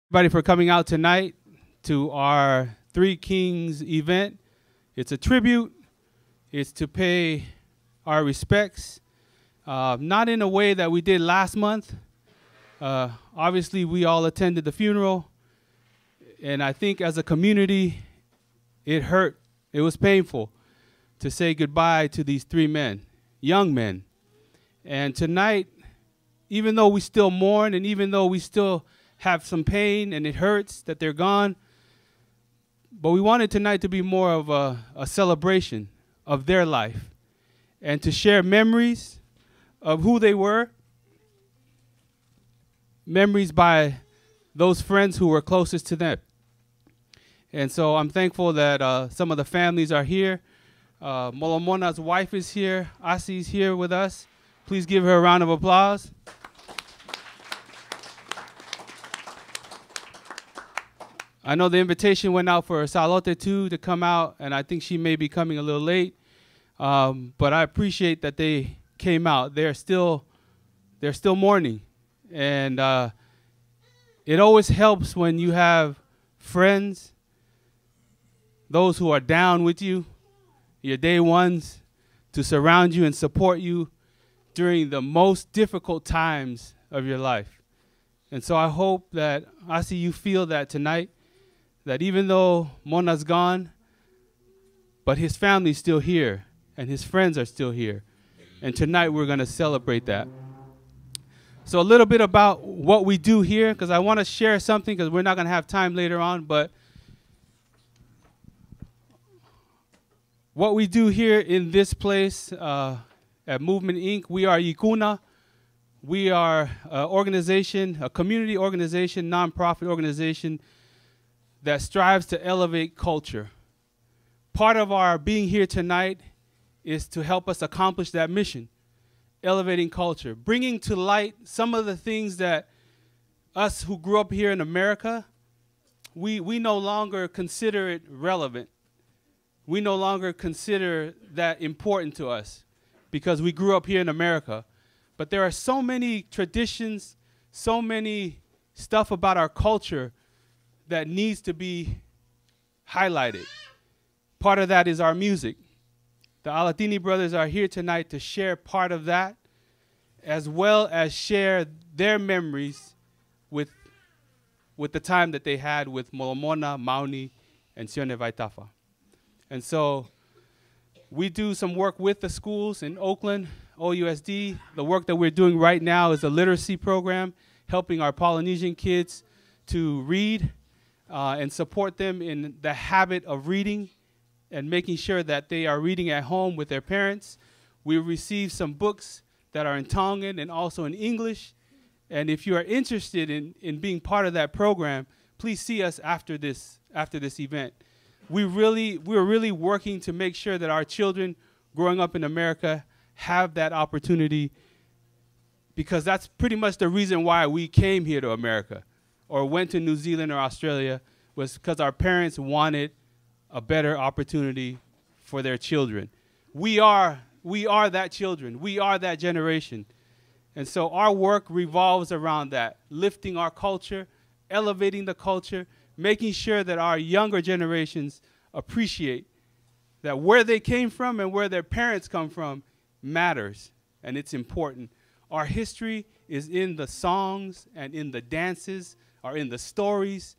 Everybody for coming out tonight to our Three Kings event. It's a tribute. It's to pay our respects, not in a way that we did last month. Obviously, we all attended the funeral, and I think as a community, it hurt. It was painful to say goodbye to these three men, young men. And tonight, even though we still mourn and even though we still have some pain and it hurts that they're gone, but we wanted tonight to be more of a celebration of their life and to share memories of who they were, memories by those friends who were closest to them. And so I'm thankful that some of the families are here. Molomona's wife is here. Asi's here with us. Please give her a round of applause. I know the invitation went out for Salote too to come out, and I think she may be coming a little late. But I appreciate that they came out. They're still mourning, and it always helps when you have friends, those who are down with you, your day ones, to surround you and support you during the most difficult times of your life. And so I hope that you feel that tonight, that even though Mona's gone, but his family's still here and his friends are still here. And tonight we're going to celebrate that. So a little bit about what we do here, because I want to share something, because we're not going to have time later on, but what we do here in this place at Movement Inc., we are Yikuna. We are an organization, a community organization, nonprofit organization that strives to elevate culture. Part of our being here tonight is to help us accomplish that mission, elevating culture, bringing to light some of the things that us who grew up here in America, we no longer consider it relevant. We no longer consider that important to us because we grew up here in America. But there are so many traditions, so many stuff about our culture that needs to be highlighted. Part of that is our music. The Alatini brothers are here tonight to share part of that, as well as share their memories with the time that they had with Molomona, Mauni, and Sione Vaitafa. And so we do some work with the schools in Oakland, OUSD. The work that we're doing right now is a literacy program, helping our Polynesian kids to read and support them in the habit of reading and making sure that they are reading at home with their parents. We receive some books that are in Tongan and also in English. And if you are interested in being part of that program, please see us after this event. We're really working to make sure that our children growing up in America have that opportunity, because that's pretty much the reason why we came here to America or went to New Zealand or Australia, was because our parents wanted a better opportunity for their children. We are that children. We are that generation. And so our work revolves around that, lifting our culture, elevating the culture, making sure that our younger generations appreciate that where they came from and where their parents come from matters, and it's important. Our history is in the songs and in the dances, or in the stories.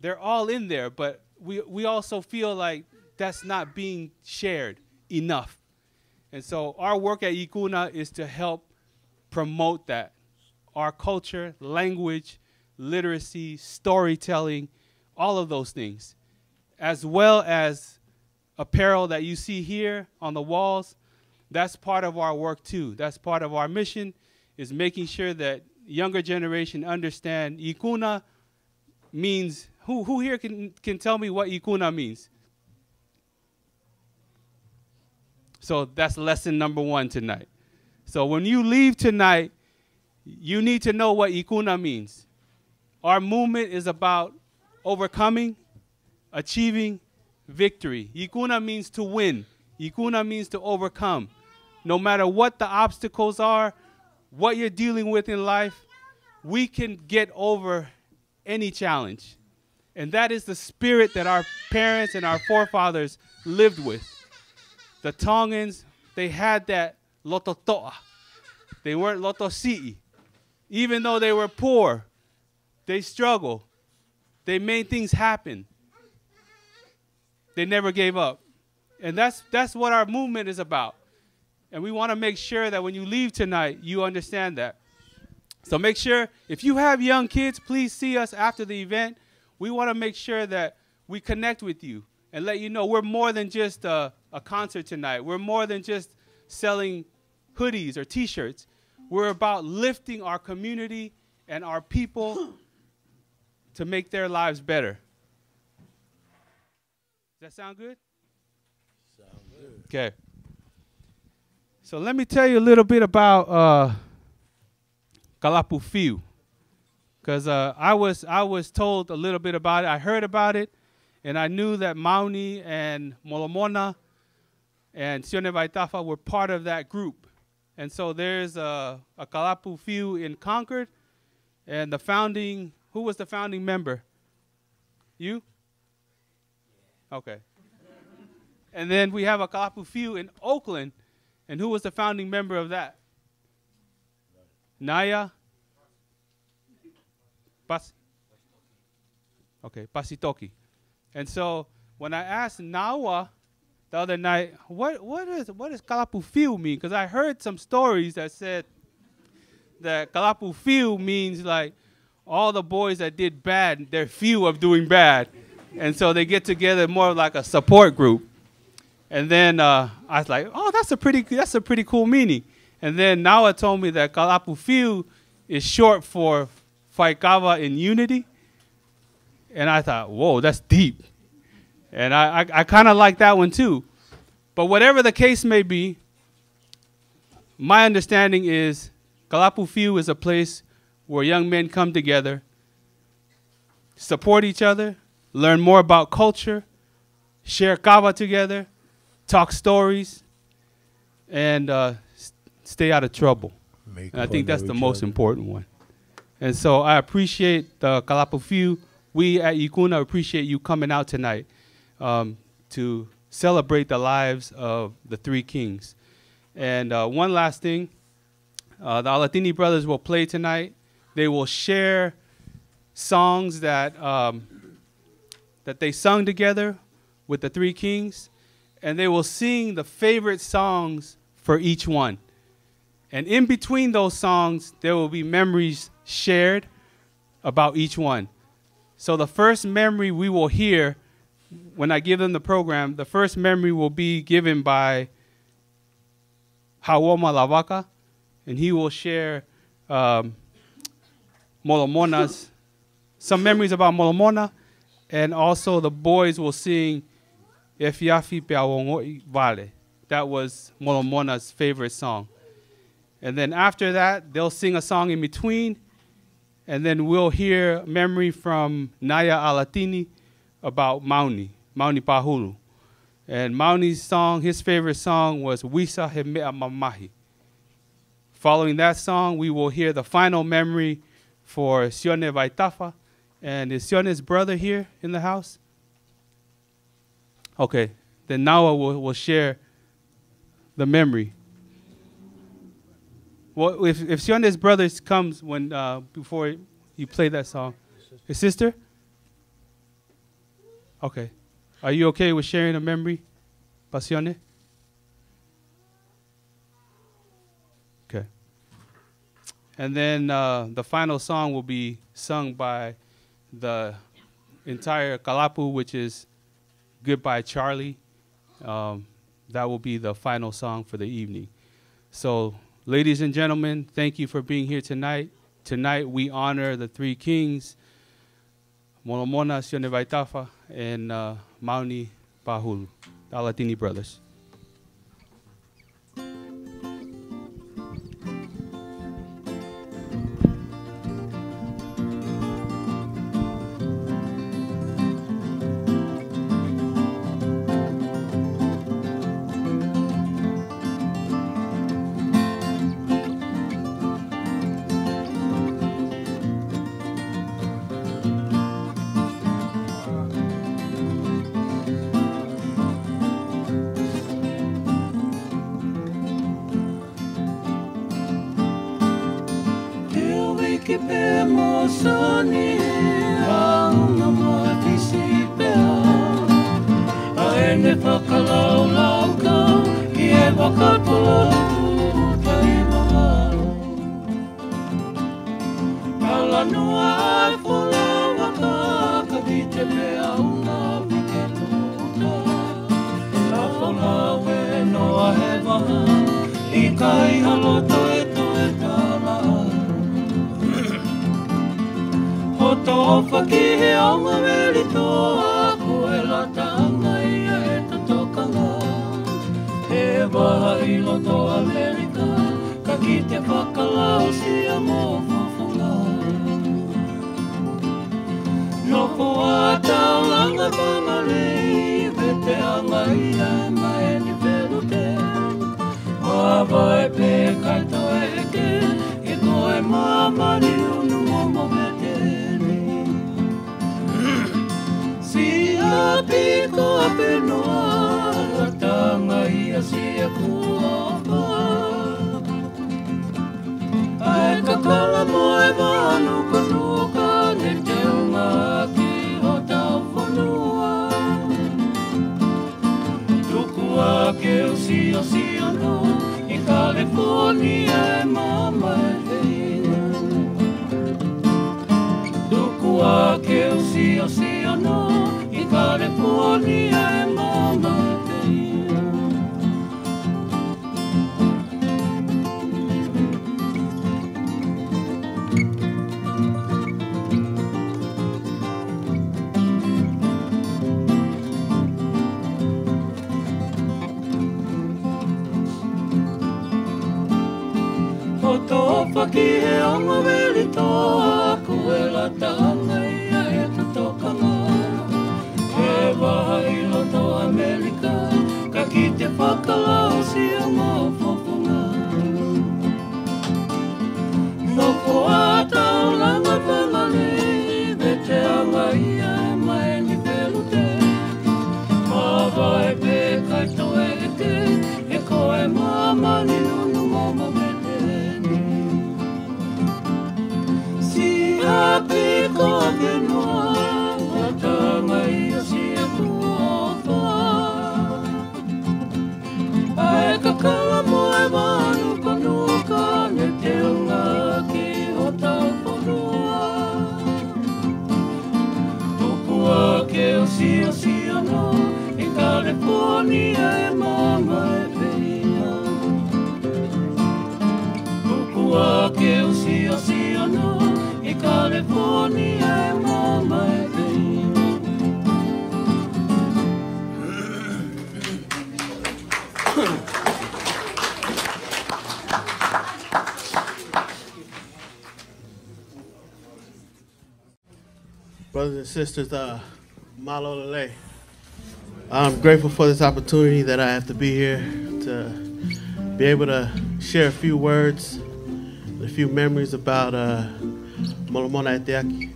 They're all in there, but we also feel like that's not being shared enough. And so our work at Yikuna is to help promote that. Our culture, language, literacy, storytelling, all of those things, as well as apparel that you see here on the walls. That's part of our work too. That's part of our mission, is making sure that younger generation understand Yikuna means, who here can tell me what Yikuna means? So that's lesson number 1 tonight. So when you leave tonight, you need to know what Yikuna means. Our movement is about overcoming, achieving victory. Yikuna means to win. Yikuna means to overcome. No matter what the obstacles are, what you're dealing with in life, we can get over any challenge. And that is the spirit that our parents and our forefathers lived with. The Tongans, they had that lototoa. They weren't lotosi'i. Even though they were poor, they struggled. They made things happen. They never gave up. And that's what our movement is about. And we want to make sure that when you leave tonight, you understand that. So make sure, if you have young kids, please see us after the event. We want to make sure that we connect with you and let you know we're more than just a concert tonight. We're more than just selling hoodies or T-shirts. We're about lifting our community and our people to make their lives better. Does that sound good? Sound good. Okay. So let me tell you a little bit about Kalapu Fiu, because I was told a little bit about it. I heard about it, and I knew that Mauni and Molomona and Sione Vaitafa were part of that group. And so there's a Kalapu Fiu in Concord, and the founding, who was the founding member? You? Okay. And then we have a Kalapu Fiu in Oakland, and who was the founding member of that? Naya? Okay, Pasitoki. And so when I asked Nawa the other night, what does Kalapu Fiu mean? Because I heard some stories that said that Kalapu Fiu means like all the boys that did bad, they're few of doing bad. And so they get together more like a support group. And then I was like, oh, that's a pretty cool meaning. And then Nawa told me that Kalapu Fiu is short for Faikawa in unity. And I thought, whoa, that's deep. And I kind of like that one too. But whatever the case may be, my understanding is Kalapu Fiu is a place where young men come together, support each other, learn more about culture, share kawa together, talk stories, and stay out of trouble. And I think that's the most important one. And so I appreciate the Kalapu Fiu. We at Ikuna appreciate you coming out tonight to celebrate the lives of the three kings. And one last thing, the Alatini brothers will play tonight. They will share songs that that they sung together with the three kings, and they will sing the favorite songs for each one. And in between those songs, there will be memories shared about each one. So the first memory we will hear when I give them the program, the first memory will be given by Hawoma Lavaka, and he will share Molomona's, some memories about Molomona, and also the boys will sing Efiafi Peawongo Vale. That was Molomona's favorite song. And then after that, they'll sing a song in between, and then we'll hear memory from Naya Alatini about Mauni Pahulu. And Mauni's song, his favorite song was Wisa Hemea Mamahi. Following that song, we will hear the final memory for Sione Vaitafa. And is Sione's brother here in the house? Okay, then Nawa will share the memory. Well, if Sione's brother comes when before you play that song, his sister? Okay, are you okay with sharing a memory, Pasione? Okay, and then the final song will be sung by the entire Kalapu, which is Goodbye Charlie. That will be the final song for the evening. So, ladies and gentlemen, thank you for being here tonight. Tonight we honor the three kings, Molomona, Sione Vaitafa, and Mauni Pahulu, the Alatini brothers. ki pe mo sani Aunga moe pisi pea A ene whakalau lau kau Ki e wakapolo tai wawau Kala noa ai whola waka Ka ki te pea unga pike tuta Ka whola we noa he waha I kai halo toe toe tala Hoto ofa ki he aunga meri toa Ko e la tanga ia e ta tokanga He waha I loto Amerika Ka ki te whakalau si a mo whawhanga Noko a taulanga whangarei Vete anga ia e mai ni velu te Wawai pe kai toe eke E koe mamari unu momo vete ni Si a piko a penoa La tanga ia si a kuopa Ai ka kala moe wanu kanuka Ne te unga ki o tau whanua Tuku a ke o si no I California e mama e veina Tuku a ke o si no I California e mama e veina Whaki he anga weli toa Ko e la tanga ia e ta tokanga He waha I loto Amerika Ka ki te whakalau si a mō whawhunga Noko a taulanga whangarei Vete anga ia e mai ni pelu te Mawai pe kai toe eke E koe mamani nunu momo vete Happy coffee noa, la tanga ia si a kuopa. Ai ka kala moe wanu kanuka, ne te unga ki o tau whanua. Tuku a ke o si no, I California e mama e veina. Tuku a ke o si no, I California e mama e veina Brothers and sisters, malo lele. I'm grateful for this opportunity that I have to be here to be able to share a few words, a few memories about Molomona Eteaki.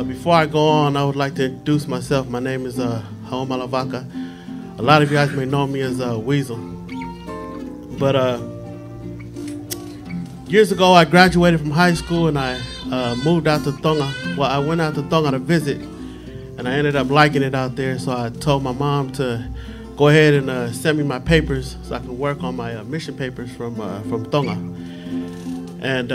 Before I go on, I would like to introduce myself. My name is Haomalavaka. A lot of you guys may know me as Weasel. But years ago, I graduated from high school and I moved out to Tonga. Well, I went out to Tonga to visit, and I ended up liking it out there. So I told my mom to go ahead and send me my papers so I can work on my mission papers from Tonga. And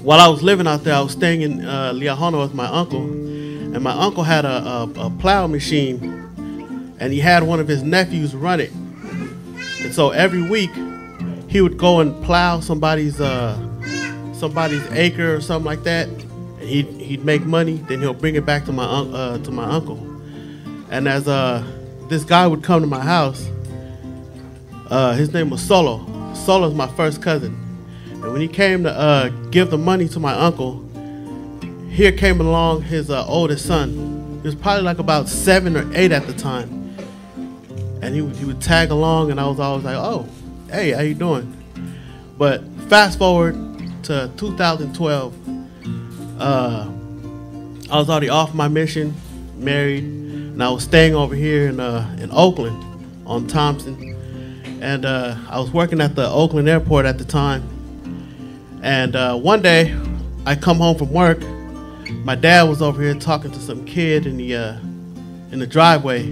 while I was living out there, I was staying in Liahona with my uncle, and my uncle had a plow machine, and he had one of his nephews run it. And so every week, he would go and plow somebody's acre or something like that, and he'd make money. Then he'll bring it back to my uncle. And as this guy would come to my house, his name was Solo. Solo's my first cousin. And when he came to give the money to my uncle, here came along his oldest son. He was probably like about 7 or 8 at the time. And he would tag along, and I was always like, oh, hey, how you doing? But fast forward to 2012, I was already off my mission, married, and I was staying over here in Oakland on Thompson. And I was working at the Oakland airport at the time. And one day, I come home from work. My dad was over here talking to some kid in the driveway.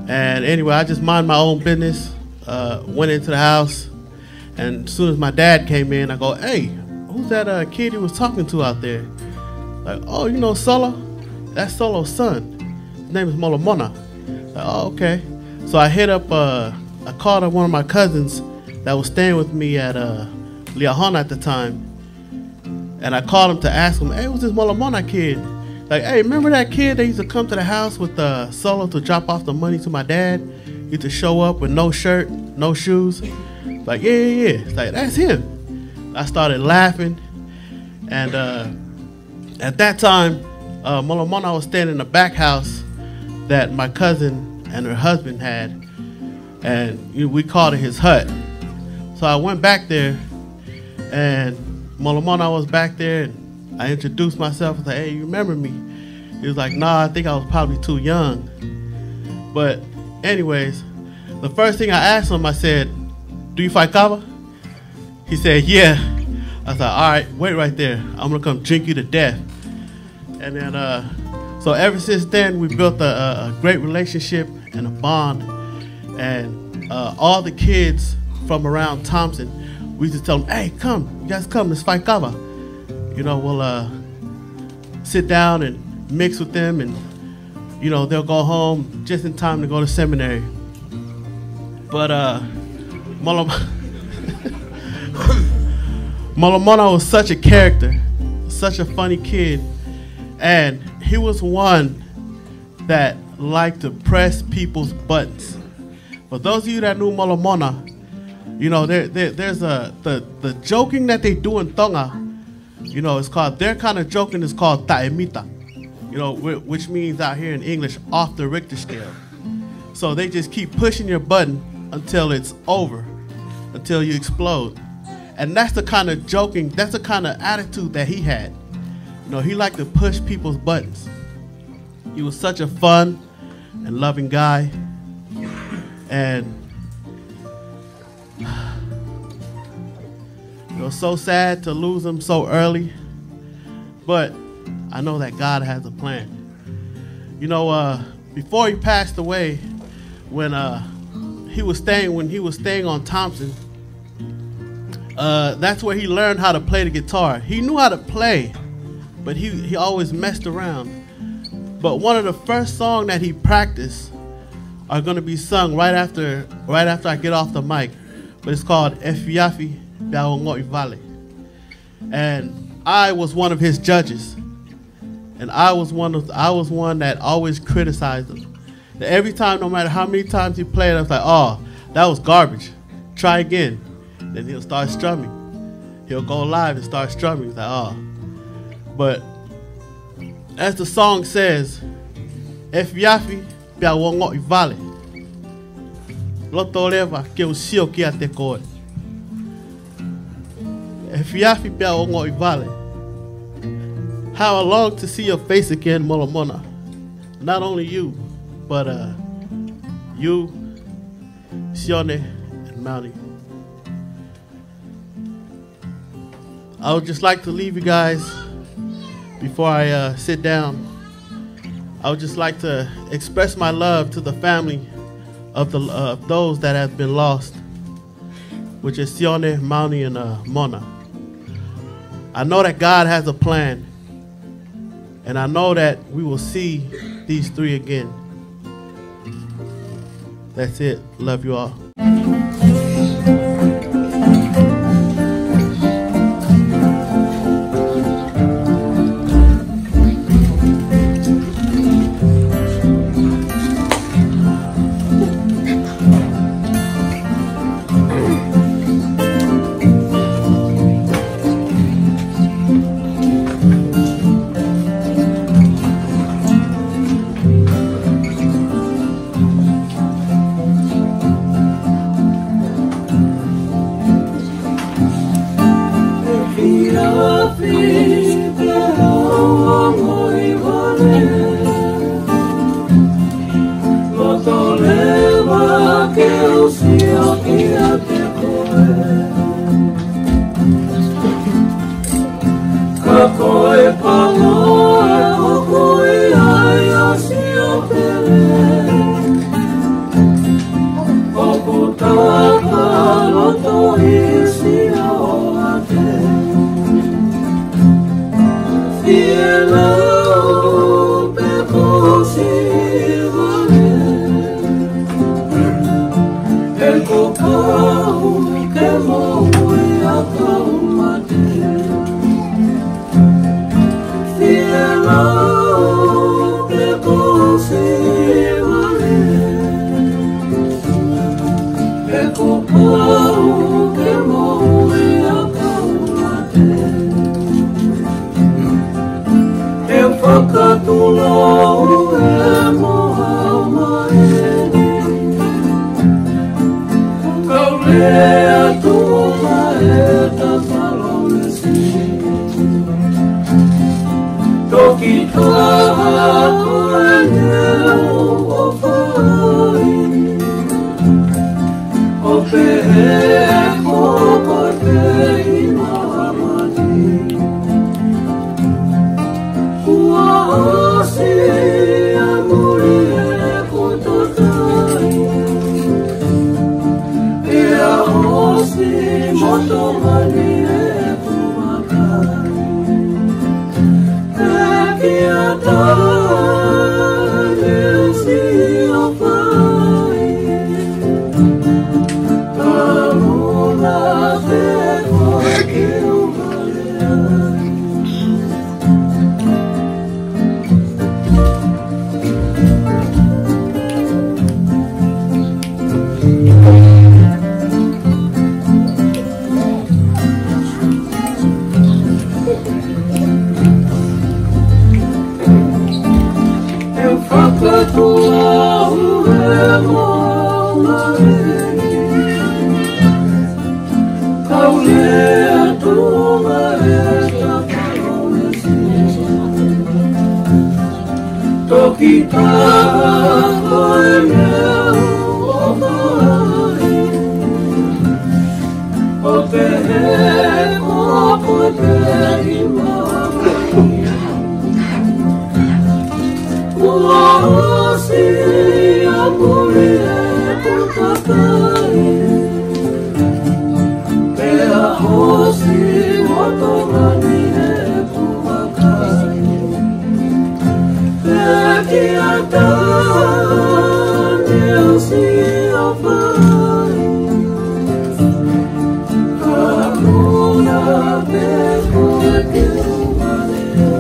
And anyway, I just mind my own business. Went into the house, and as soon as my dad came in, I go, "Hey, who's that kid he was talking to out there?" Like, "Oh, you know Solo? That's Solo's son. His name is Molomona." Like, "Oh, okay." So I hit up. I called up one of my cousins that was staying with me at Liahona at the time, and I called him to ask him, "Hey, who's this Molomona kid?" Like, "Hey, remember that kid that used to come to the house with Solo to drop off the money to my dad? He used to show up with no shirt, no shoes." Like, yeah. It's like, "That's him." I started laughing, and at that time, Molomona was staying in the back house that my cousin and her husband had, and we called it his hut. So I went back there, and Molomona was back there, and I introduced myself. I was like, "Hey, you remember me?" He was like, "Nah, I think I was probably too young." But anyways, the first thing I asked him, I said, "Do you fight kava?" He said, "Yeah." I was like, "All right, wait right there. I'm gonna come drink you to death." And then, so ever since then, we built a great relationship and a bond. And all the kids from around Thompson, we used to tell them, "Hey, come, you guys come, let's fight kava." You know, we'll sit down and mix with them, and you know, they'll go home just in time to go to seminary. But Molomona was such a character, such a funny kid, and he was one that liked to press people's buttons. For those of you that knew Molomona, you know, there's the joking that they do in Tonga. You know, it's called, their kind of joking is called taemita, you know, which means out here in English, off the Richter scale. So they just keep pushing your button until it's over, until you explode. And that's the kind of joking, that's the kind of attitude that he had. You know, he liked to push people's buttons. He was such a fun and loving guy. And it was so sad to lose him so early, but I know that God has a plan. You know, before he passed away, when he was staying on Thompson, that's where he learned how to play the guitar. He knew how to play, but he always messed around. But one of the first songs that he practiced are going to be sung right after I get off the mic. But it's called Eteaki. And I was one of his judges, and I was one that always criticized him. That every time, no matter how many times he played, I was like, "Oh, that was garbage. Try again." Then he'll start strumming. He'll go live and start strumming. He's like, "Oh." But as the song says, "Eteaki pia wongo ivale. Loto leva ke usio kia te koe. Eteaki pia wongo ivale. How I long to see your face again, Molomona. Not only you, but you, Sione, and Mauni." I would just like to leave you guys before I sit down. I would just like to express my love to the family of those that have been lost, which is Sione, Mauni, and Mona. I know that God has a plan, and I know that we will see these three again. That's it. Love you all. koe paloe o koe ai a sia pele o kutaka loto isi o ate fiela o peko si vale e kokau ke moe a kau mate fiela o peko si vale e kokau ke moe a kau mate e whakatula e moa maeni kaulea tula e tapalomesi toki taha koe neo o whai o pehe koko te imahamani ua hasi a muri e kotakai ia hosi motomani e kumakai e kia tane si o whai Tamuna te koe ki umalea e whakatua ue moa maeni kaulea tuma e tapalomesi toki taha koe neo o mai o pehe koko te imamai ua hosi a muri e kutakai pea hosi motomani e kumakai e kia tane o si o whai Tamuna te koe ki umalea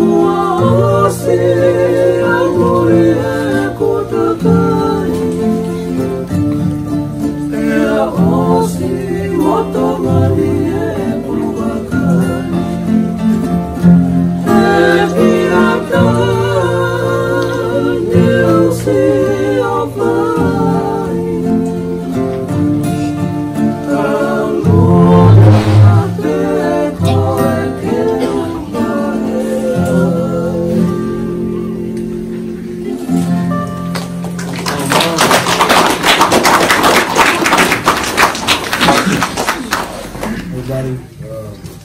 ua hosi a muri e kotakai pea hosi motomani e kumakai e kia tane o si o whai Tamuna te koe ki umalea Everybody,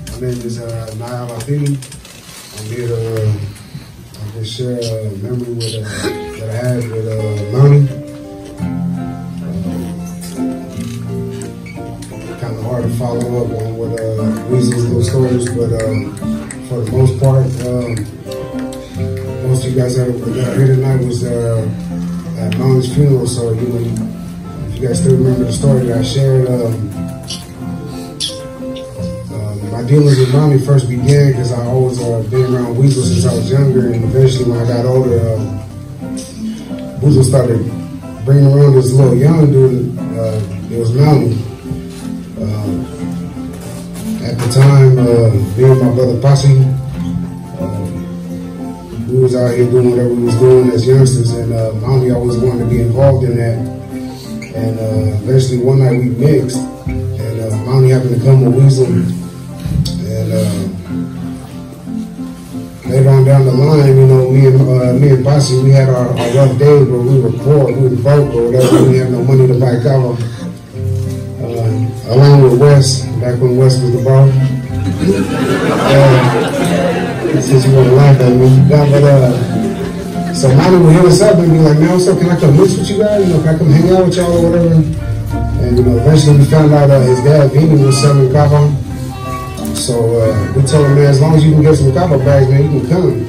my name is Kalapu Fiu. I'm here to just share a memory that I had with Mauni. Kind of hard to follow up on what Weasel's little stories, but for the most part, most of you guys that are here tonight was at Mauni's funeral. So if you guys still remember the story that I shared. My dealings with Mauni first began because I always been around Weasel since I was younger, and eventually when I got older, Weasel started bringing around this little young dude. It was Mauni. At the time, me and my brother Posse, we was out here doing whatever we was doing as youngsters, and Mauni always wanted to be involved in that. And eventually one night we mixed, and Mauni happened to come with Weasel. Later on down the line, me and Posse, we had our rough days where we were poor, we were broke or whatever. We didn't have no money to buy cover. along with Wes, back when Wes was the bar. Since you want to laugh at me, so Mauni would hit us up and be like, "Man, what's up? Can I come mix with you guys? You know, can I come hang out with y'all or whatever?" And you know, eventually we found out his dad, Vinny, was selling kava. So we told him, "Man, as long as you can get some kava bags, man, you can come."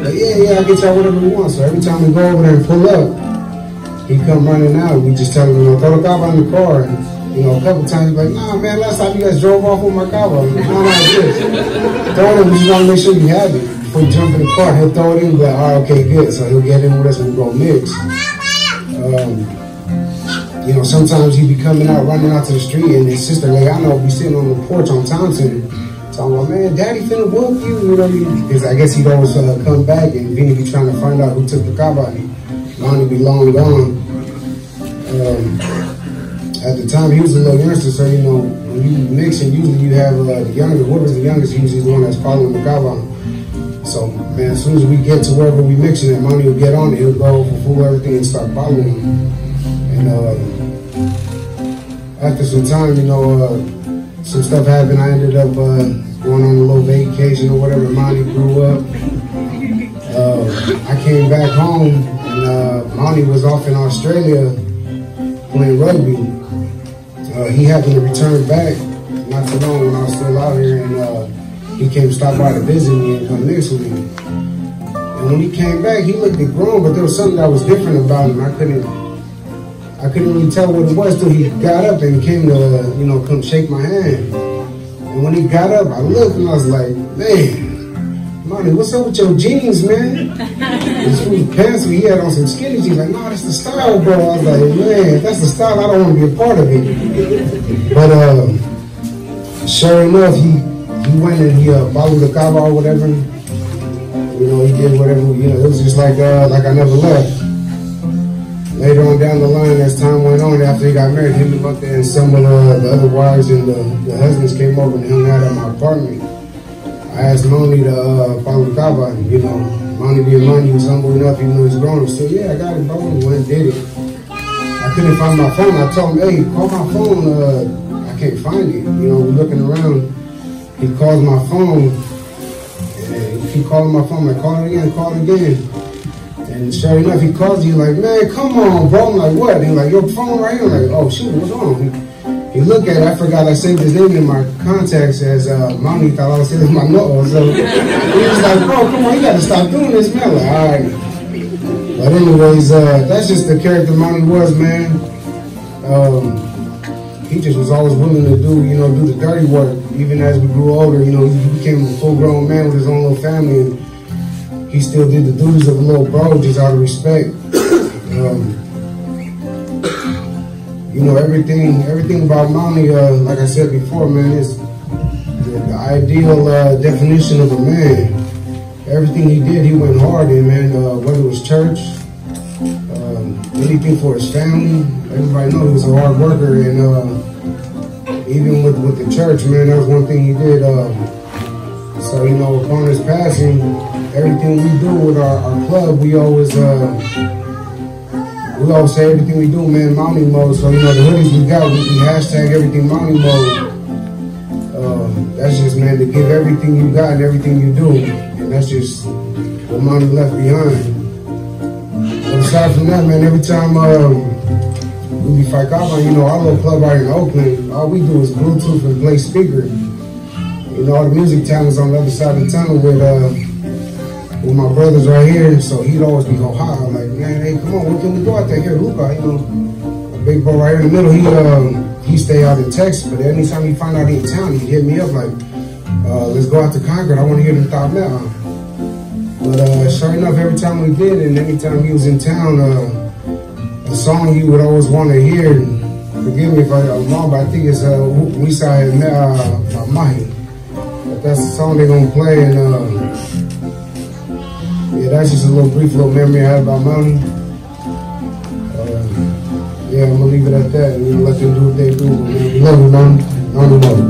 Like, yeah, I'll get y'all whatever we want. So every time we go over there and pull up, he come running out. We just tell him, you know, throw the kava in the car. And, you know, a couple times he's like, "Nah, man, last time you guys drove off with my kava." I'm like, "No, this. Throw it in, we just want to make sure you have it." Before you jump in the car, he'll throw it in, but all right, okay, good. So he'll get in with us and we'll go mix. You know, sometimes he'd be running out to the street, and his sister, Leanna, would be sitting on the porch on Townsend, talking about, "Man, Daddy finna whoop you," you know, because I guess he'd always come back, and Vinny be trying to find out who took the kava, and Lonnie be long gone. At the time, he was a little youngster, so, you know, when you mixing, usually you have the younger, whoever's the youngest, usually the one that's following the kava. So, man, as soon as we get to wherever we mixing it, Mauni will get on it, he'll go fulfill everything and start following him. And after some time, you know, some stuff happened. I ended up going on a little vacation or whatever. Mauni grew up. I came back home, and Mauni was off in Australia playing rugby. He happened to return back not too long when I was still out here, and he came stop by to visit me and come mix with me. And when he came back, he looked grown, but there was something that was different about him. I couldn't really tell what it was till he got up and came to, you know, come shake my hand. And when he got up, I looked and I was like, "Man, Mauni, what's up with your jeans, man?" His pants, he had on some skinny jeans. Like, "No, that's the style, bro." I was like, "Man, if that's the style, I don't want to be a part of it." But sure enough, he went and he followed the kava or whatever. You know, he did whatever. You know, it was just like I never left. Later on down the line, as time went on, after he got married, him and up there and some of the other wives and the husbands came over and hung out at my apartment. I asked Mauni to follow kava, and, you know, Mauni being Mauni, he was humble enough, even though he's grown. He said, "Yeah, I got it, bro." And went and did it. I couldn't find my phone. I told him, "Hey, call my phone. I can't find it." You know, we're looking around. He calls my phone, and he keep calling my phone. I call it again. And sure enough, he calls you like, "Man, come on, bro." I'm like, "What?" And he's like, "Your phone right here." I'm like, "Oh, shoot, what's wrong?" He looked at it. I forgot I saved his name in my contacts as Mauni. Thought I was saying my note. So he was like, "Bro, come on, you got to stop doing this, man." I'm like, all right. But anyways, that's just the character Mauni was, man. He just was always willing to do the dirty work. Even as we grew older, you know, he became a full-grown man with his own little family, and he still did the duties of a little bro just out of respect. You know, everything about Mauni, like I said before, man, is the ideal definition of a man. Everything he did, he went hard in, man. Whether it was church, anything for his family. Everybody knows he was a hard worker, and even with the church, man, that was one thing he did. So, you know, upon his passing, everything we do with our club, we always say everything we do, man, Mauni mode. So, you know, the hoodies we got, we hashtag everything Mauni mode. That's just, man, to give everything you got and everything you do. And that's just what Mauni left behind. But aside from that, man, every time we be fight kava, you know, our little club out in Oakland, all we do is Bluetooth and play speaker. You know, all the music talent's on the other side of the tunnel with my brothers right here, so he'd always be go high. I'm like, "Man, hey, come on, what can we go out there? Here, Luca, you know, a big bro right here in the middle. He stay out in Texas, but anytime he find out he in town, he'd hit me up like, let's go out to Concord. I want to hear the top now." But sure enough, every time we did, and anytime he was in town, a song he would always want to hear. Forgive me if I'm wrong, but I think it's "We Saw Mahi." But that's the song they're gonna play, and yeah, that's just a brief memory I had about Mauni. Yeah, I'm gonna leave it at that, and we'll let them do what they do. We love you, Mauni. Mauni love you.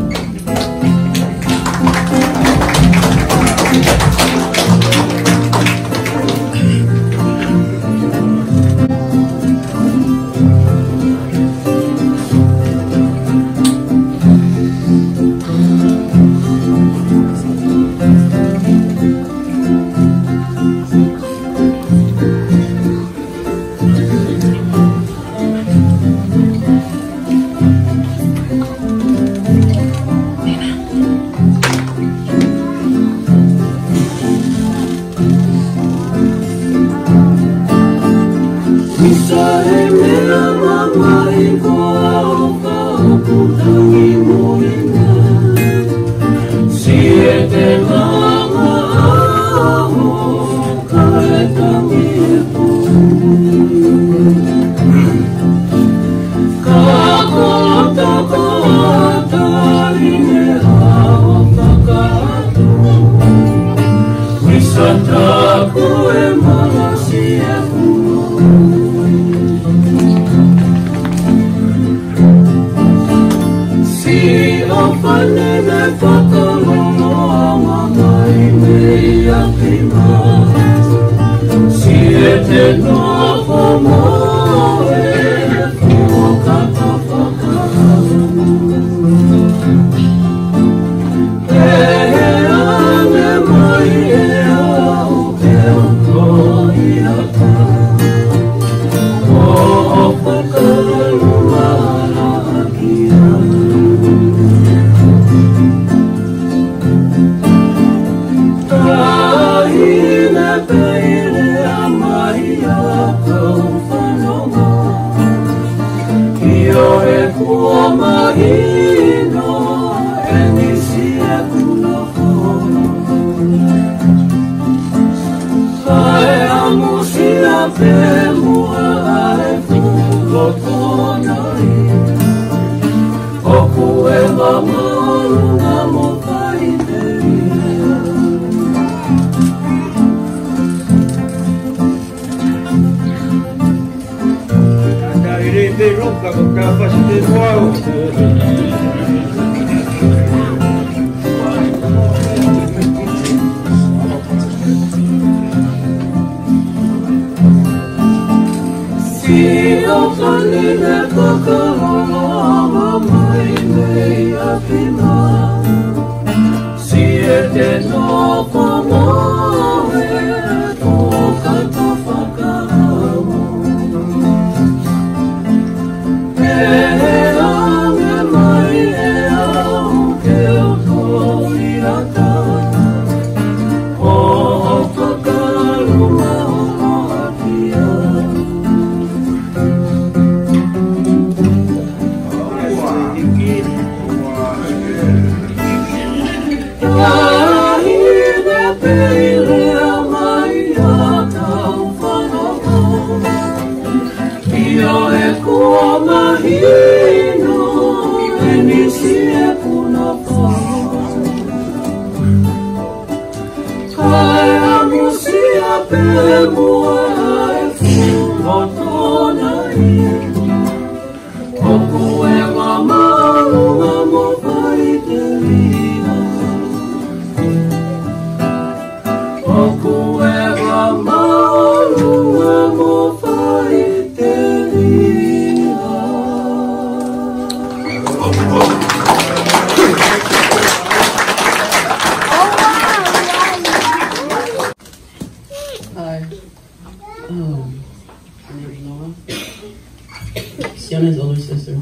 Sione's older sister.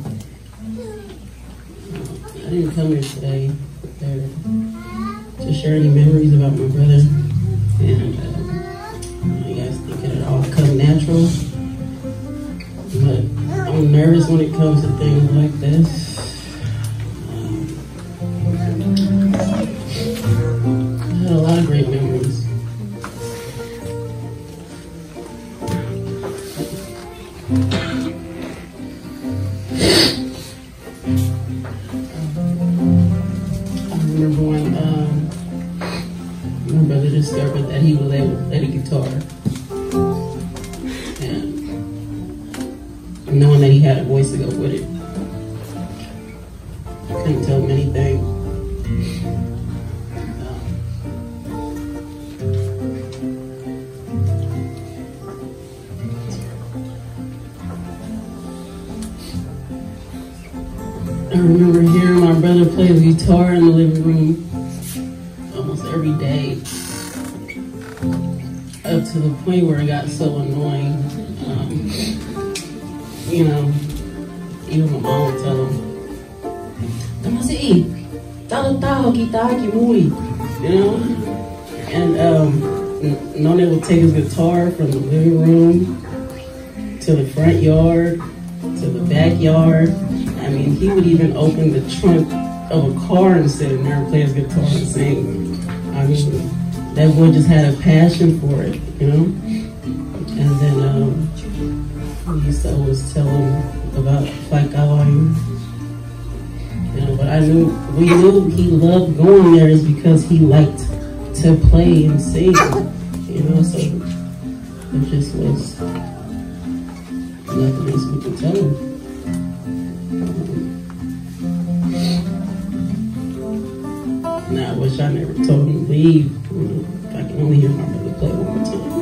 I didn't come here today to share any memories about my brother. And you guys think it all come natural. But I'm nervous when it comes to things like this. I had a lot of great memories. Discovered that he was able to play the guitar, and knowing that he had a voice to go with it, I couldn't tell him anything. I remember hearing my brother play the guitar in the living room almost every day. Up to the point where it got so annoying. You know, even my mom would tell him, you know? And None would take his guitar from the living room to the front yard, to the backyard. I mean, he would even open the trunk of a car and sit in there and play his guitar and sing. I mean, that boy just had a passion for it, you know? And then we used to always tell him about Vaitafa. You know, but we knew he loved going there is because he liked to play and sing, you know? So it just was nothing else we could tell him. Now, I wish I never told him to leave. If I can only hear my brother play one more time.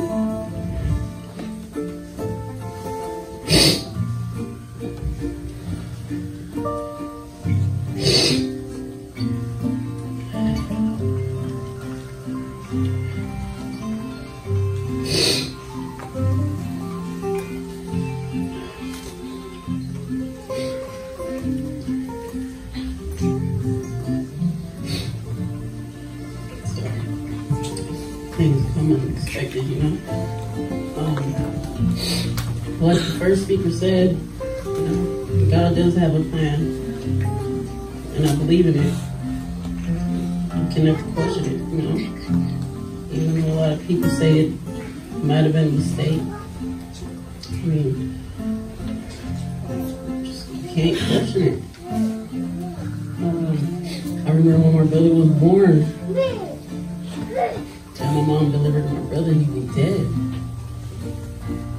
Things come unexpected, you know. Like the first speaker said, you know, God does have a plan, and I believe in it. You can never question it, you know. Even though a lot of people say it might have been a mistake, I mean, you can't question it. I remember when my brother was born, and my mom delivered my brother, he was dead.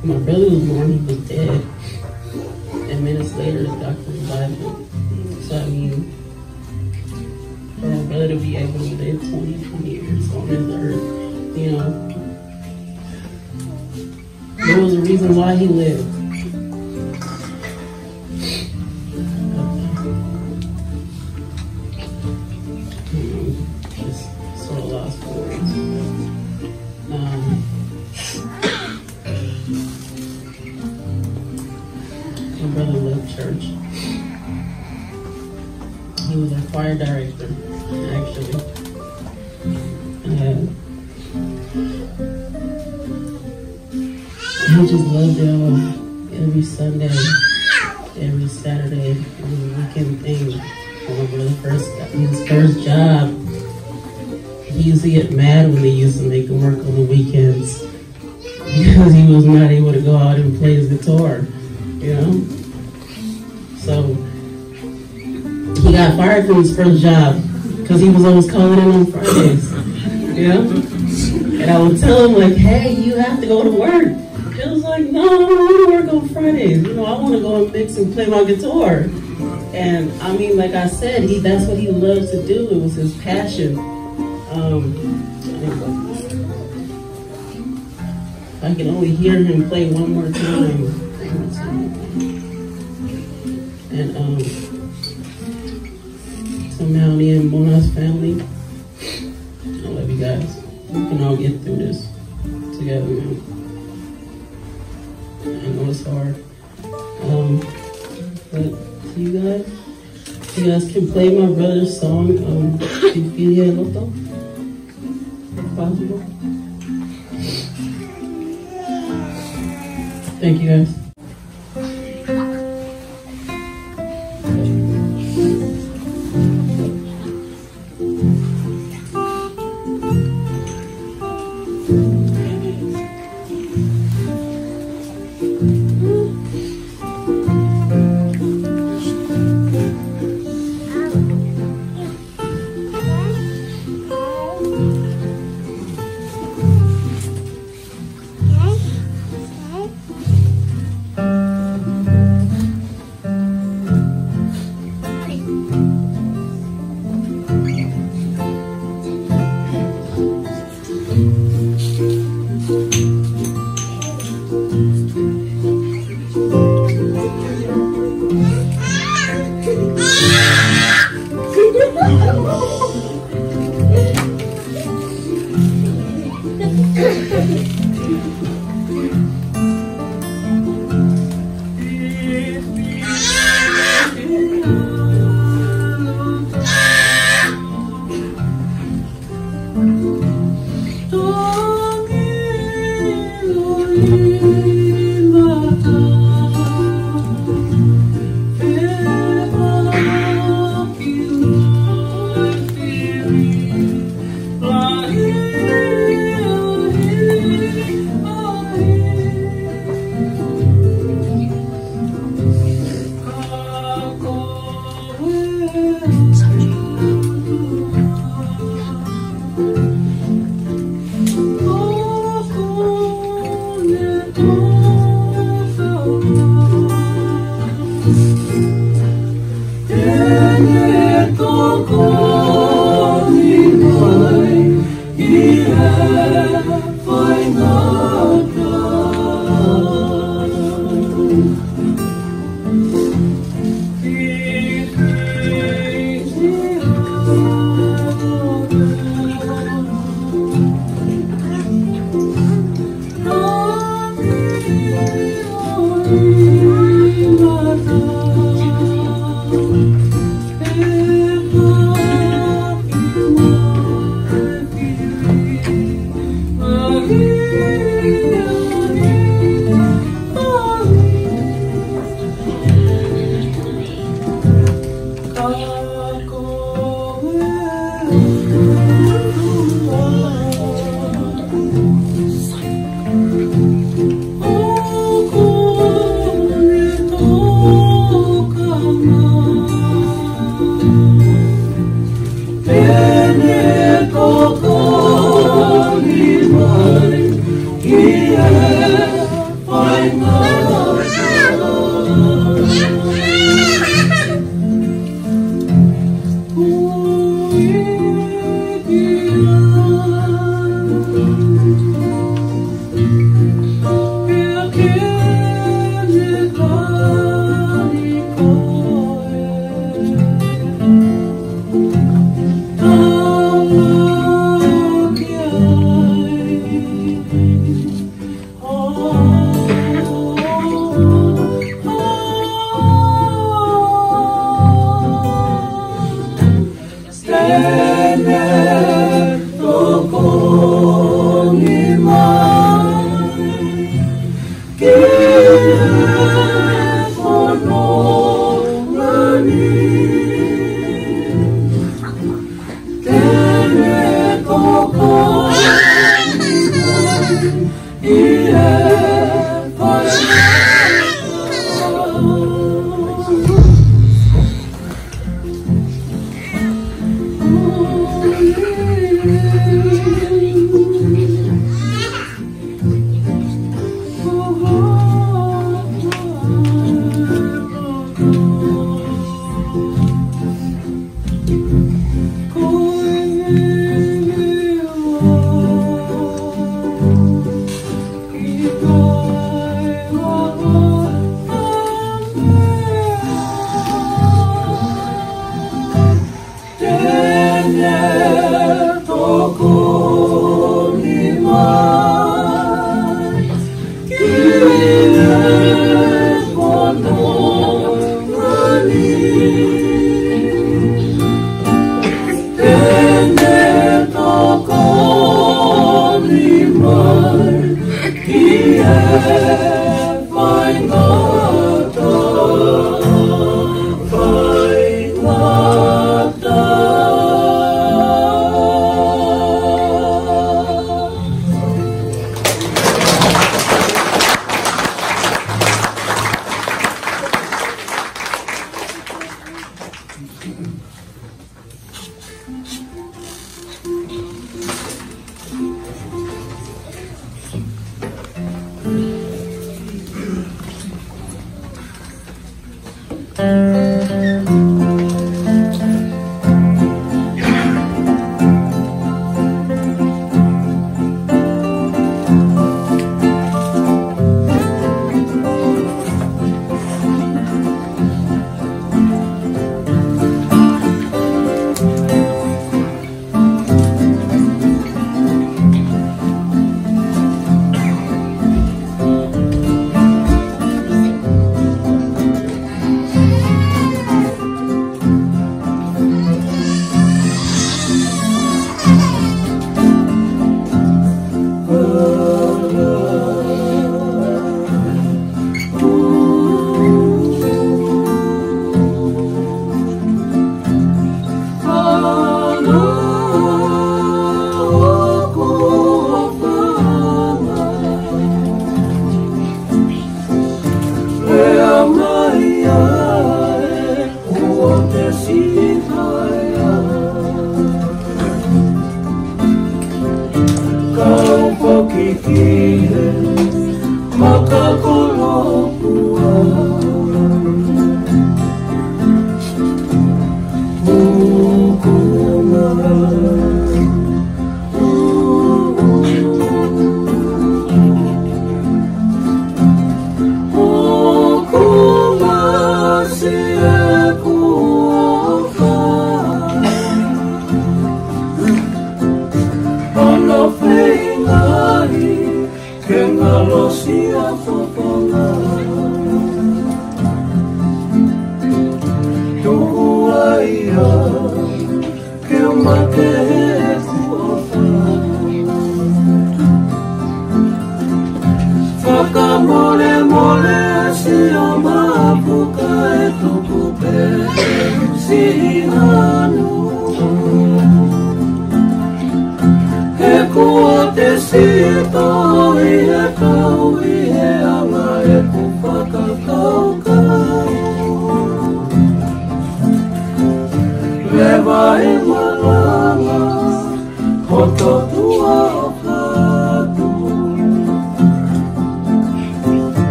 When my brother was born, he was dead. And minutes later, the doctor revived him. So, I mean, for my brother to be able to live 20 years on this earth, you know, there was a reason why he lived. Just sort of lost for words. My brother left church. He was our choir director, actually. He just loved y'all every Sunday, every Saturday, every weekend thing. When my brother first got his first job, he used to get mad when they used to make him work on the weekends because he was not able to go out and play his guitar, you know? So he got fired from his first job because he was always calling in on Fridays, you know? And I would tell him, like, hey, you have to go to work. He was like, no, I don't want to work on Fridays. You know, I want to go and mix and play my guitar. And I mean, like I said, that's what he loved to do. It was his passion. I can only hear him play one more time. And to Mauni and Mona's family, I love you guys. We can all get through this together, man. I know it's hard. But to you guys can play my brother's song, Filia Loto, if possible. Thank you guys.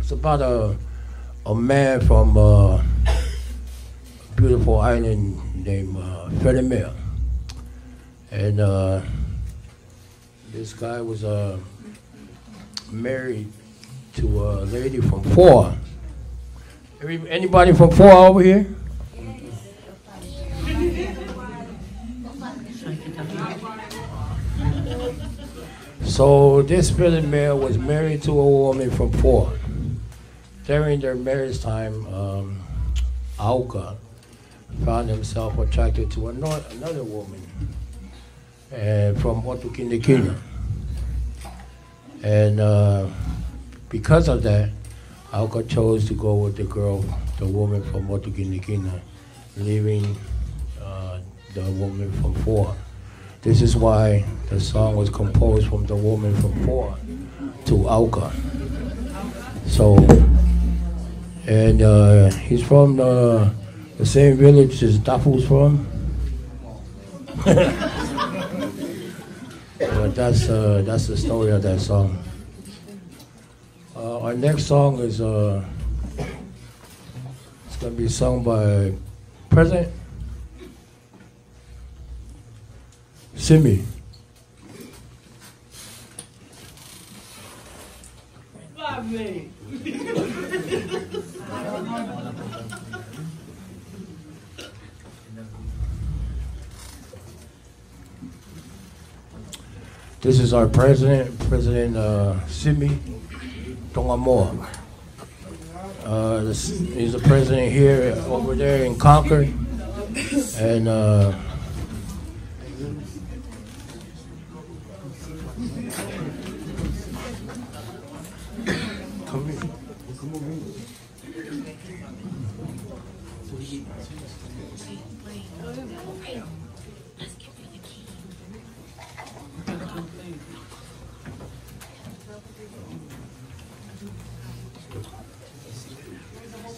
It's about a man from a beautiful island named Fredemere. And this guy was married to a lady from Four. Anybody from Four over here? So this Fredemere was married to a woman from Four. During their marriage time, Auka found himself attracted to another woman from Otukindikina. And because of that, Auka chose to go with the woman from Otukindikina, leaving the woman from Four. This is why the song was composed from the woman from Four to Auka. So, and he's from the same village as Dafu's from. But that's the story of that song. Our next song is it's gonna be sung by President Simi. This is our president, President Simi Tongamoa. He's the president here, over there in Concord, and If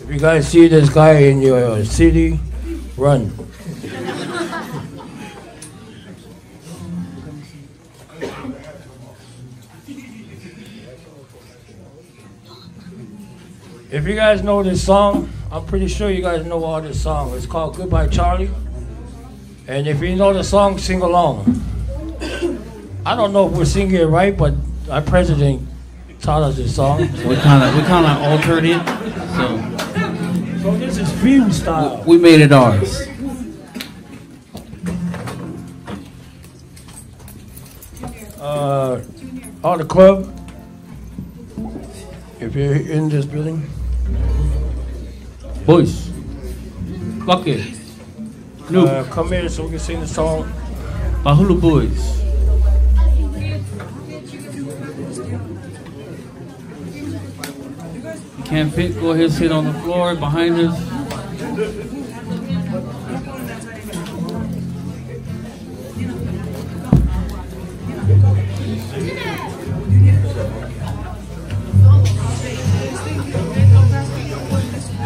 you guys see this guy in your city, run. If you guys know this song, I'm pretty sure you guys know all this song. It's called Goodbye Charlie. And if you know the song, sing along. I don't know if we're singing it right, but our president taught us this song. We kind of altered it. So this is Fiu style. We made it ours. All the club, if you're in this building. Boys. Bucket. Come here so we can sing the song. Pahulu boys. Can't fit, go ahead and sit on the floor behind us.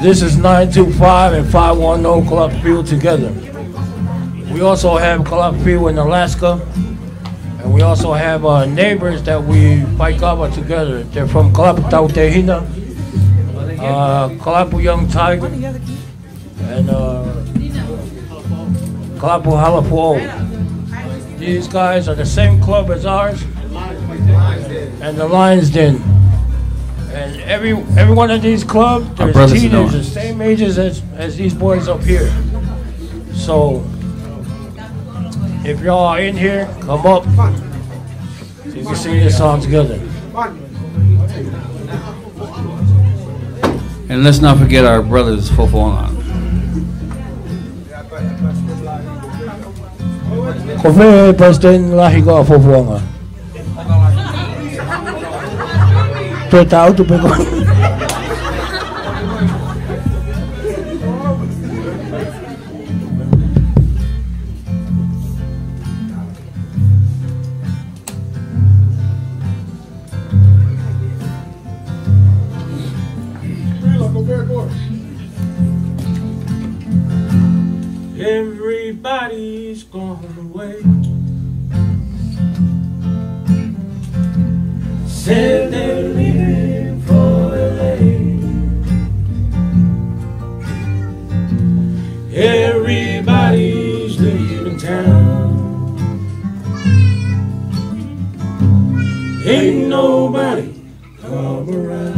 This is 925 and 510 Kalapu Fiu together. We also have Kalapu Fiu in Alaska, and we also have neighbors that we Vaitafa together. They're from Kalapu Tautehina, Kalapu Young Tiger, and Kalapu Halapu. These guys are the same club as ours, and the Lions Den. And every one of these clubs, there's teenagers the same ages as these boys up here. So if y'all are in here, come up so you can sing this song together. And let's not forget our brothers Fofona. Kofe President Lahiga Fofuanga. Tahu tu pego. Everybody's gone away. Said they're leaving for LA. Everybody's leaving town. Ain't nobody come around.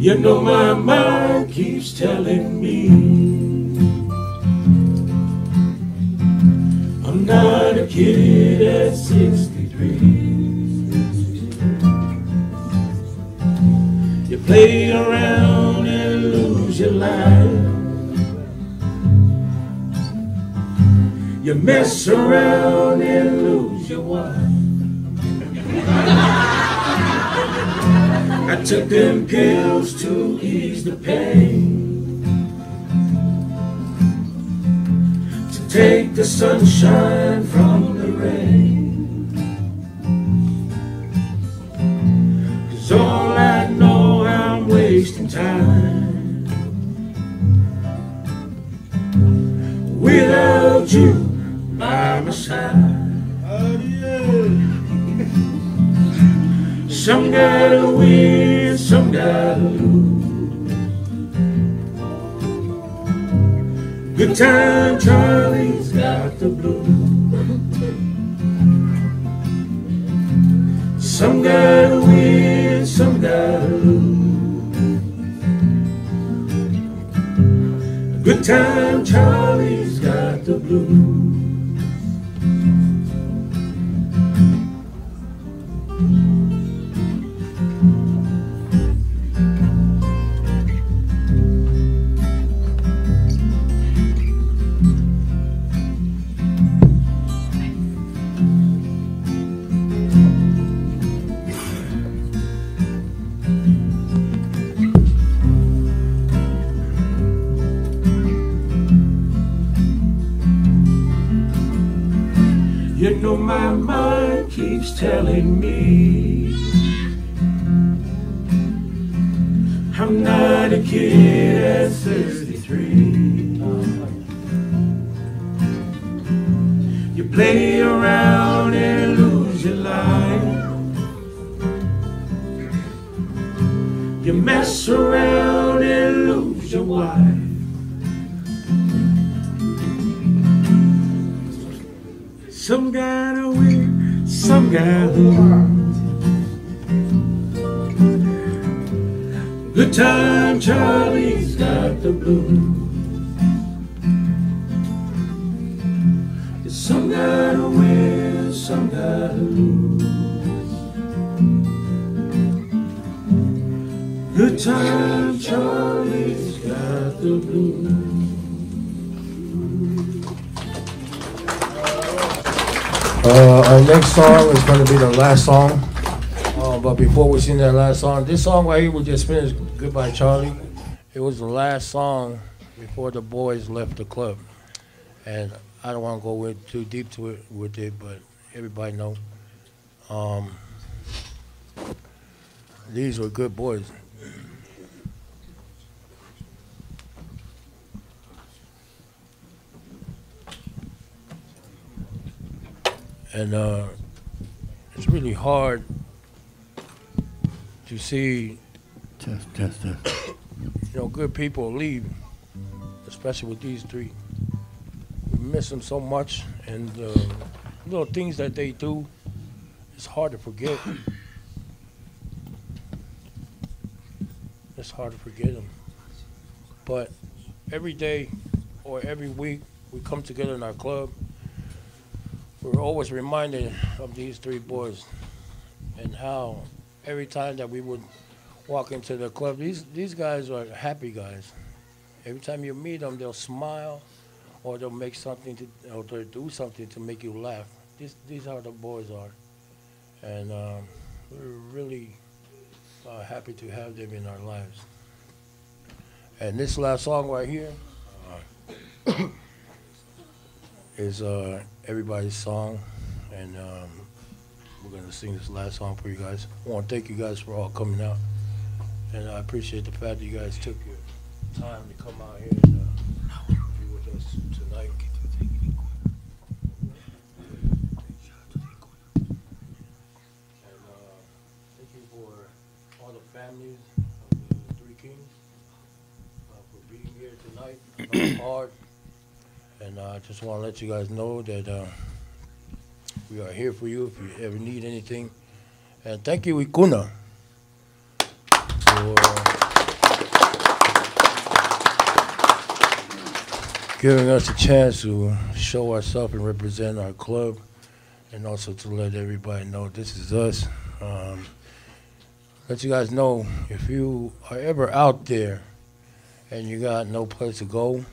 You know my mind keeps telling me I'm not a kid at 63. You play around and lose your life. You mess around and lose your wife. I took them pills to ease the pain, to take the sunshine from the rain. 'Cause all I know, I'm wasting time without you by my side. Some gotta win, some gotta lose. Good time Charlie's got the blues. Some gotta win, some gotta lose. Good time Charlie's got the blues. You know my mind keeps telling me I'm not a kid at 63. You play around and lose your life. You mess around and lose your wife. Some gotta win, some gotta lose. Good time Charlie's got the blues. Some gotta win, some gotta lose. Good time Charlie's got the blues. Our next song is going to be the last song. But before we sing that last song, this song right here we just finished, Goodbye Charlie. It was the last song before the boys left the club. And I don't want to go too deep to it with it, but everybody know. These were good boys. And it's really hard to see good people leave, especially with these three. We miss them so much, and the little things that they do, it's hard to forget. It's hard to forget them. But every day or every week we come together in our club, we're always reminded of these three boys and how every time that we would walk into the club, these guys are happy guys. Every time you meet them, they'll smile, or they'll make something or they'll do something to make you laugh. These are the boys are, and we're really happy to have them in our lives. And this last song right here is everybody's song, and we're gonna sing this last song for you guys. I want to thank you guys for all coming out, and I appreciate the fact that you guys took your time to come out here and be with us tonight. And thank you for all the families of the Three Kings for being here tonight. I know it's hard. And I just want to let you guys know that we are here for you if you ever need anything. And thank you, Ikuna, for giving us a chance to show ourselves and represent our club, and also to let everybody know this is us. Let you guys know, if you are ever out there and you got no place to go,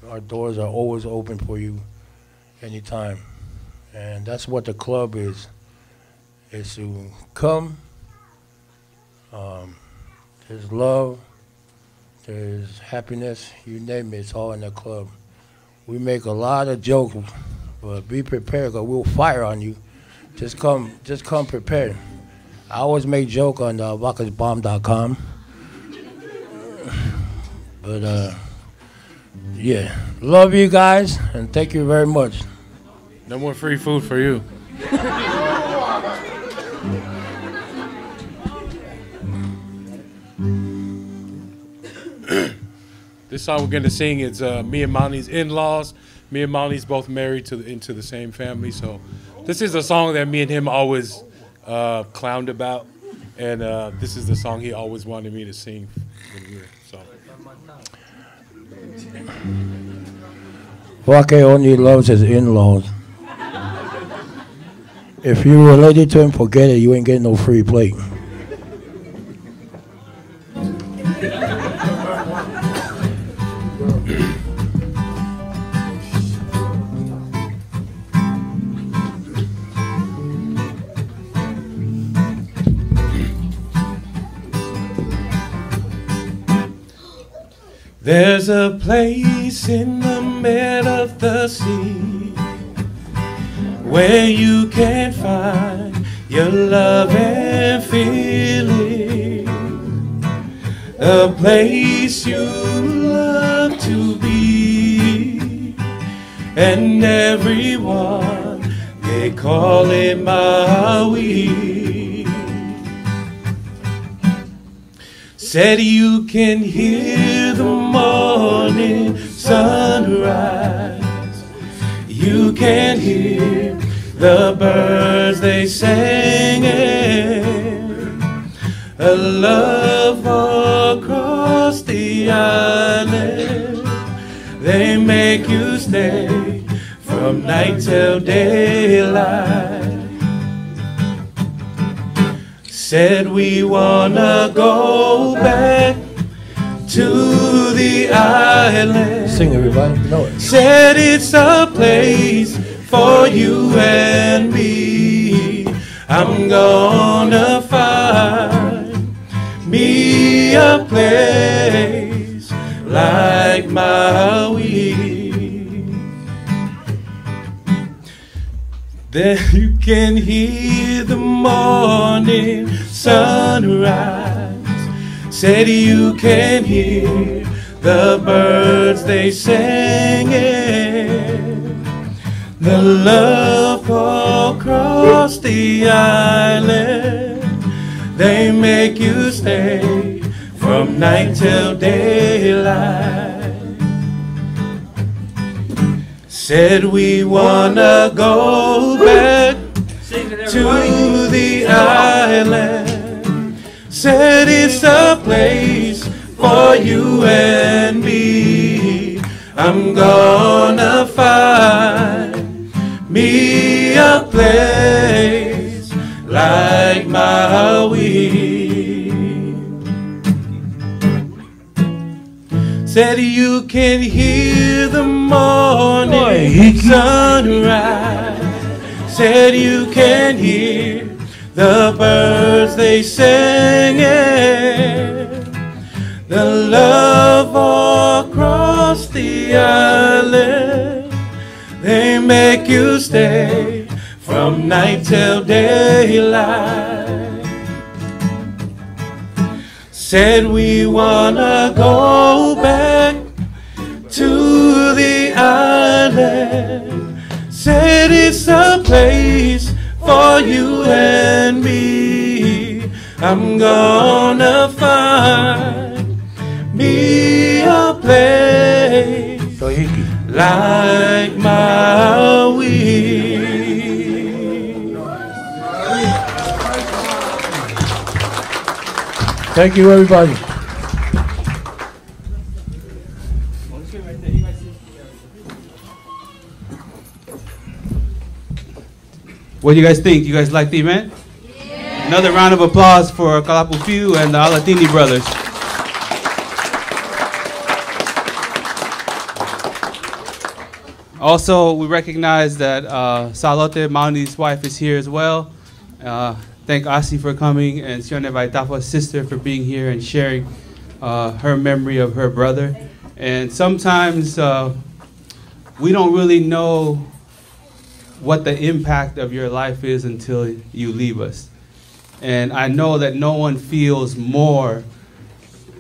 our doors are always open for you anytime. And that's what the club is to come. There's love, there's happiness, you name it, it's all in the club. We make a lot of jokes, but be prepared because we'll fire on you. Just come prepared. I always make joke on vakasbomb.com. But yeah, love you guys, and thank you very much. No more free food for you. This song we're going to sing is me and Mauni's in-laws. Me and Mauni's both married into the same family, so this is a song that me and him always clowned about, and this is the song he always wanted me to sing when we were, so. Wake only loves his in-laws. If you're related to him, forget it. You ain't getting no free plate. There's a place in the middle of the sea where you can find your love and feeling, a place you love to be, and everyone, they call it Maui. Said you can hear the morning sunrise, you can hear the birds they singing, a love across the island. They make you stay from night till daylight. Said we wanna go back to the island. Sing, everybody. Know it. Said it's a place for you and me. I'm gonna find me a place like Maui. There you can hear the morning sunrise. Said you can hear the birds they singing, the love across the island. They make you stay from night till daylight. Said we wanna go back to the island. Said it's a place for you and me. I'm gonna find me a place like Maui. Said you can hear the morning sunrise. Said you can hear the birds they singing, the love across the island. They make you stay from night till daylight. Said we wanna go back to the island. Said it's a place for you and me. I'm gonna find me a place like Maui. Thank you, everybody. What do you guys think? You guys like the event? Yeah. Another round of applause for Kalapu Fiu and the Alatini brothers. Also, we recognize that Salote, Mauni's wife, is here as well. Thank Asi for coming, and Sione Vaitafa's sister for being here and sharing her memory of her brother. And sometimes we don't really know what the impact of your life is until you leave us. And I know that no one feels more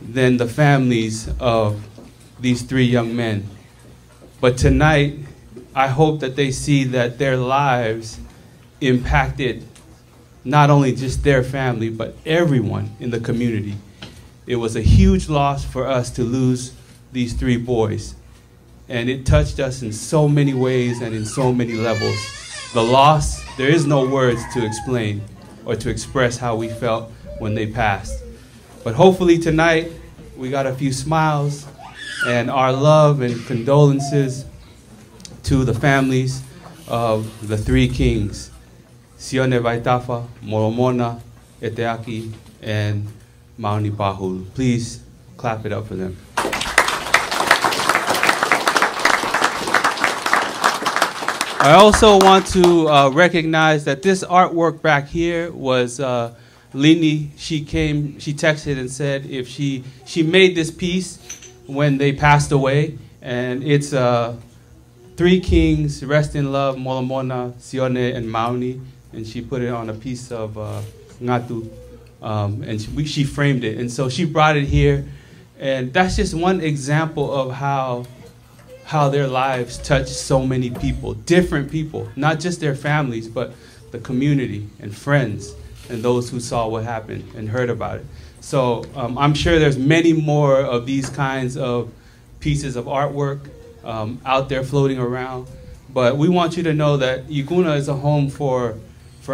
than the families of these three young men. But tonight, I hope that they see that their lives impacted not only just their family, but everyone in the community. It was a huge loss for us to lose these three boys. And it touched us in so many ways and in so many levels. The loss, there is no words to explain or to express how we felt when they passed. But hopefully tonight, we got a few smiles and our love and condolences to the families of the three kings, Sione Vaitafa, Molomona, Eteaki, and Mauni Pahulu. Please clap it up for them. I also want to recognize that this artwork back here was Lini. She texted and said if she made this piece when they passed away, and it's 3 Three kings, rest in love, Molomona, Sione, and Mauni. And she put it on a piece of ngatu, and she framed it. And so she brought it here. And that's just one example of how their lives touch so many people, different people, not just their families, but the community and friends and those who saw what happened and heard about it. So I'm sure there's many more of these kinds of pieces of artwork out there floating around. But we want you to know that Ikuna is a home for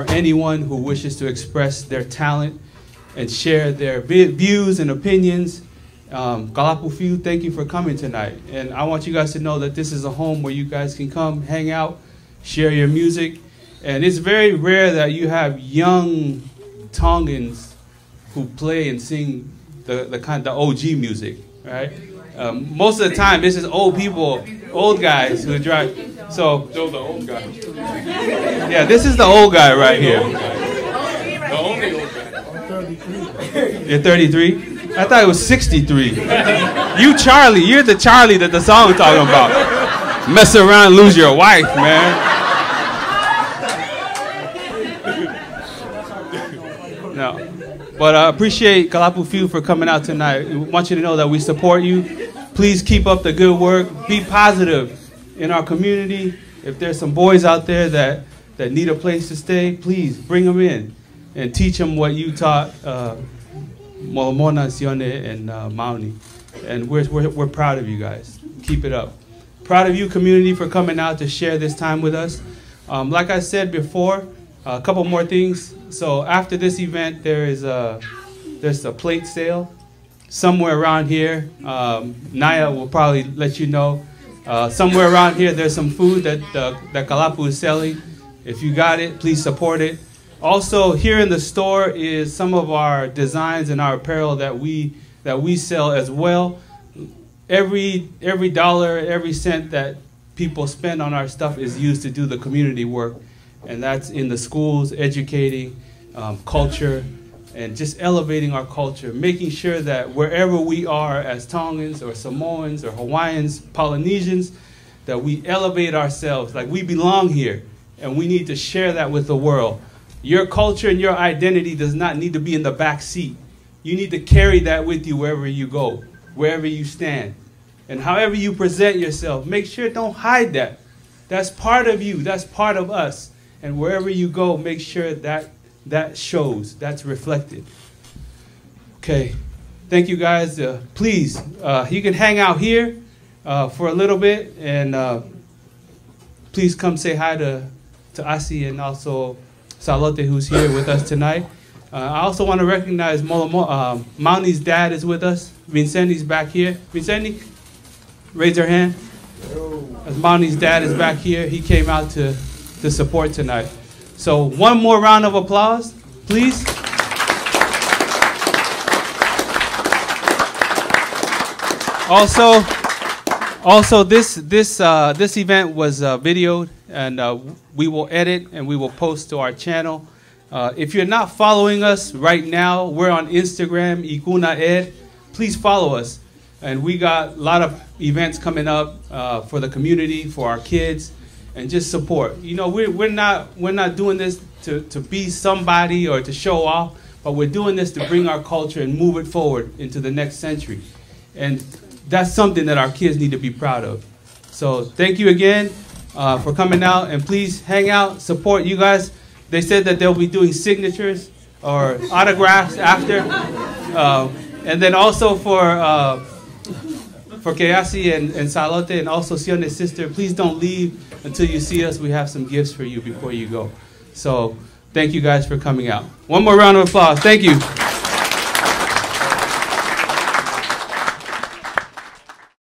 anyone who wishes to express their talent and share their views and opinions. Kalapu Fiu, thank you for coming tonight. And I want you guys to know that this is a home where you guys can come, hang out, share your music. And it's very rare that you have young Tongans who play and sing the kind of OG music, right? Most of the time, this is old people, old guys who drive. So Those are old guys. yeah, this is the old guy right here. The only old guy. You're 33? I thought it was 63. You Charlie, you're the Charlie that the song is talking about. Mess around, lose your wife, man. No. But I appreciate Kalapu Fiu for coming out tonight. We want you to know that we support you. Please keep up the good work. Be positive in our community. If there's some boys out there that need a place to stay, please bring them in and teach them what you taught Molomona, Sione, and Mauni. And we're proud of you guys. Keep it up. Proud of you, community, for coming out to share this time with us. Like I said before, a couple more things. So after this event, there's a plate sale somewhere around here. Naya will probably let you know. Somewhere around here, there's some food that Kalapu is selling. If you got it, please support it. Also, here in the store is some of our designs and our apparel that we sell as well. Every dollar, every cent that people spend on our stuff is used to do the community work, and that's in the schools, educating, culture, and just elevating our culture, making sure that wherever we are as Tongans or Samoans or Hawaiians, Polynesians, that we elevate ourselves, like we belong here, and we need to share that with the world. Your culture and your identity does not need to be in the back seat. You need to carry that with you wherever you go, wherever you stand. And however you present yourself, make sure don't hide that. That's part of you. That's part of us. And wherever you go, make sure that shows, that's reflected. Okay. Thank you, guys. Please, you can hang out here for a little bit. And please come say hi to Asi and also Salote, who's here with us tonight. I also want to recognize Mauni's dad is with us. Vincenti's back here. Vincenti, raise your hand. As Mauni's dad is back here, he came out to support tonight. So one more round of applause, please. Also, this event was videoed, and we will edit and we will post to our channel. If you're not following us right now, we're on Instagram, Ikuna Ed. Please follow us. And we got a lot of events coming up for the community, for our kids, and just support. You know, we're not doing this to be somebody or to show off, but we're doing this to bring our culture and move it forward into the next century. And that's something that our kids need to be proud of. So thank you again for coming out, and please hang out, support you guys. They said that they'll be doing signatures or autographs after. And then also for Keasi and Salote and also Sione's sister, please don't leave until you see us. We have some gifts for you before you go. So thank you guys for coming out. One more round of applause. Thank you.